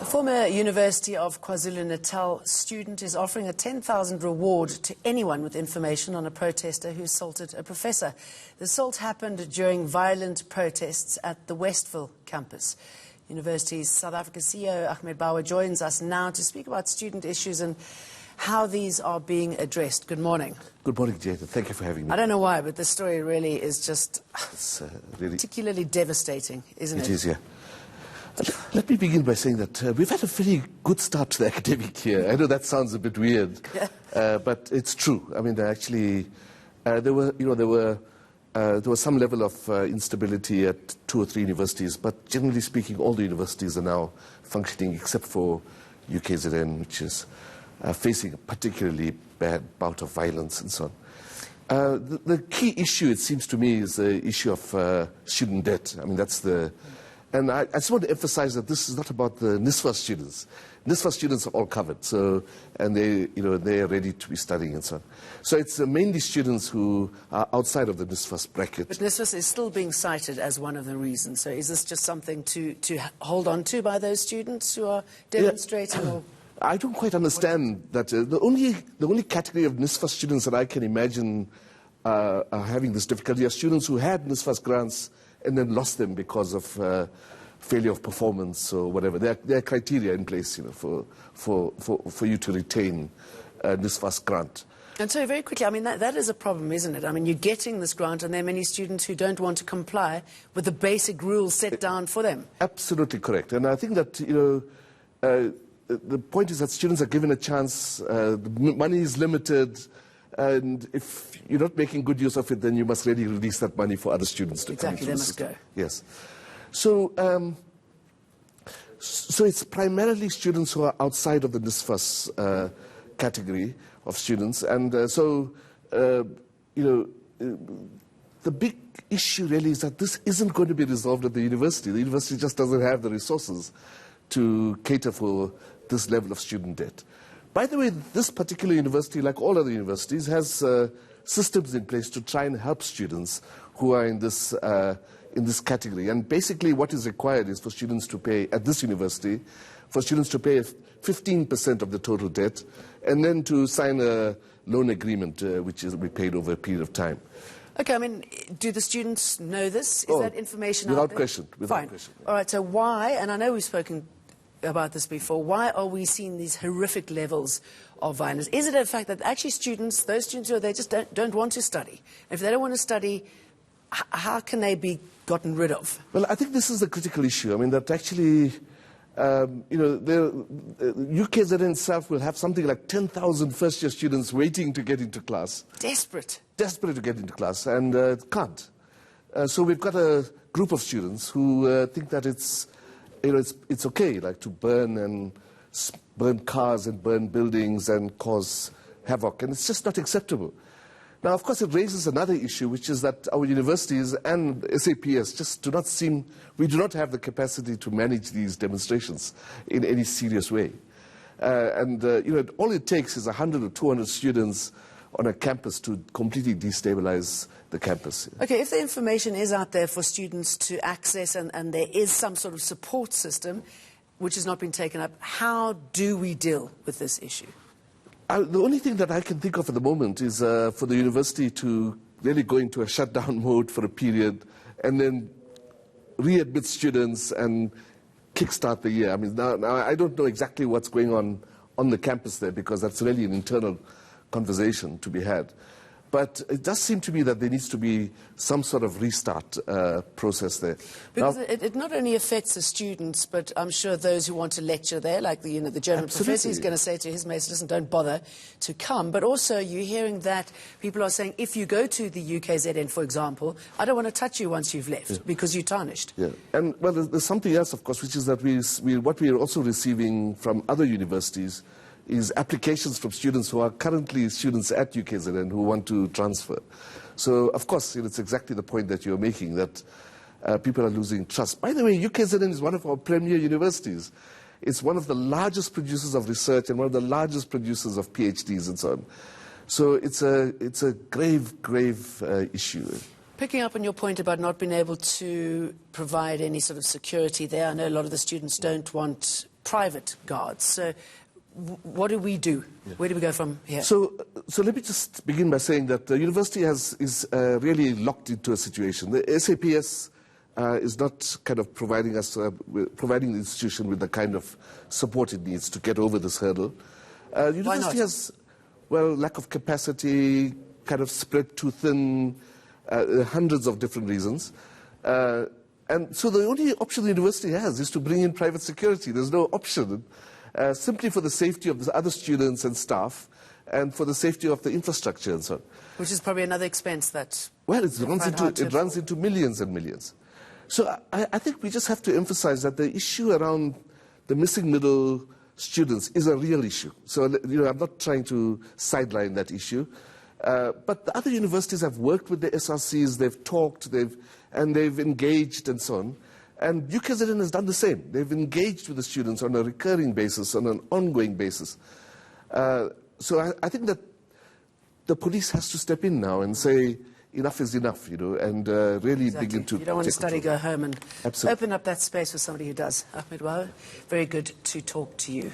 The former University of KwaZulu-Natal student is offering a 10,000 reward to anyone with information on a protester who assaulted a professor. The assault happened during violent protests at the Westville campus. University's South Africa CEO Ahmed Bawa joins us now to speak about student issues and how these are being addressed. Good morning. Good morning, Jada. Thank you for having me. I don't know why, but this story really is just really particularly devastating, isn't it? It is, yeah. Let me begin by saying that we've had a very good start to the academic year. I know that sounds a bit weird, but it's true. I mean, there was some level of instability at 2 or 3 universities, but generally speaking, all the universities are now functioning except for UKZN, which is facing a particularly bad bout of violence and so on. The key issue, it seems to me, is the issue of student debt. I mean, that's the... And I just want to emphasize that this is not about the NISFA students. NISFA students are all covered, and they're ready to be studying and so on. So it's mainly students who are outside of the NISFA bracket. But NISFA is still being cited as one of the reasons. So is this just something to hold on to by those students who are demonstrating? Yeah. Or I don't quite understand that. The only category of NISFA students that I can imagine are having this difficulty are students who had NISFA grants and then lost them because of failure of performance or whatever. There are criteria in place, for you to retain a NISFA grant. And so very quickly, I mean, that is a problem, isn't it? I mean, you're getting this grant and there are many students who don't want to comply with the basic rules set down for them. Absolutely correct. And I think that, the point is that students are given a chance, the money is limited, and if you're not making good use of it, then you must really release that money for other students to come into the system. Exactly, they must Yes. go. So it's primarily students who are outside of the NISFA category of students. And the big issue really is that this isn't going to be resolved at the university. The university just doesn't have the resources to cater for this level of student debt. By the way, this particular university, like all other universities, has systems in place to try and help students who are in this category. And basically what is required is for students to pay, at this university, for students to pay 15% of the total debt, and then to sign a loan agreement, which is paid over a period of time. Okay, I mean, do the students know this? Is that information out there? Without question. Fine. All right, so why, and I know we've spoken about this before, why are we seeing these horrific levels of violence? Is it a fact that actually those students who they just don't want to study? If they don't want to study, how can they be gotten rid of? Well, I think this is the critical issue. I mean, that actually, UKZN itself will have something like 10,000 first-year students waiting to get into class. Desperate. Desperate to get into class, and can't. So we've got a group of students who think that it's okay, like to burn cars and burn buildings and cause havoc, and it's just not acceptable. Now, of course, it raises another issue, which is that our universities and SAPS just we do not have the capacity to manage these demonstrations in any serious way. All it takes is 100 or 200 students on a campus to completely destabilize the campus. Okay, if the information is out there for students to access and there is some sort of support system which has not been taken up, how do we deal with this issue? The only thing that I can think of at the moment is for the university to really go into a shutdown mode for a period and then readmit students and kickstart the year. I mean, now I don't know exactly what's going on the campus there, because that's really an internal conversation to be had. But it does seem to me that there needs to be some sort of restart process there. Because it not only affects the students, but I'm sure those who want to lecture there, like the German professor is going to say to his mates, listen, don't bother to come. But also you're hearing that people are saying, if you go to the UKZN, for example, I don't want to touch you once you've left, because you're tarnished. Yeah, and well, there's something else, of course, which is that what we are also receiving from other universities is applications from students who are currently students at UKZN who want to transfer. So, of course, it's exactly the point that you're making, that people are losing trust. By the way, UKZN is one of our premier universities. It's one of the largest producers of research and one of the largest producers of PhDs and so on. So it's a grave, grave issue. Picking up on your point about not being able to provide any sort of security there, I know a lot of the students don't want private guards. So what do we do? Yeah. Where do we go from here? So let me just begin by saying that the university is really locked into a situation. The SAPS is not kind of providing the institution with the kind of support it needs to get over this hurdle. University has, well, lack of capacity, kind of spread too thin, hundreds of different reasons. And so the only option the university has is to bring in private security. There's no option, simply for the safety of the other students and staff, and for the safety of the infrastructure and so on. Which is probably another expense that... Well, it runs into millions and millions. So I think we just have to emphasize that the issue around the missing middle students is a real issue. So, I'm not trying to sideline that issue. But the other universities have worked with the SRCs, they've talked, they've engaged and so on. And UKZN has done the same. They've engaged with the students on a recurring basis, on an ongoing basis. So I think that the police has to step in now and say, enough is enough, and really begin to... You don't want to study, go home and Absolutely. Open up that space for somebody who does. Ahmed Bawa, very good to talk to you.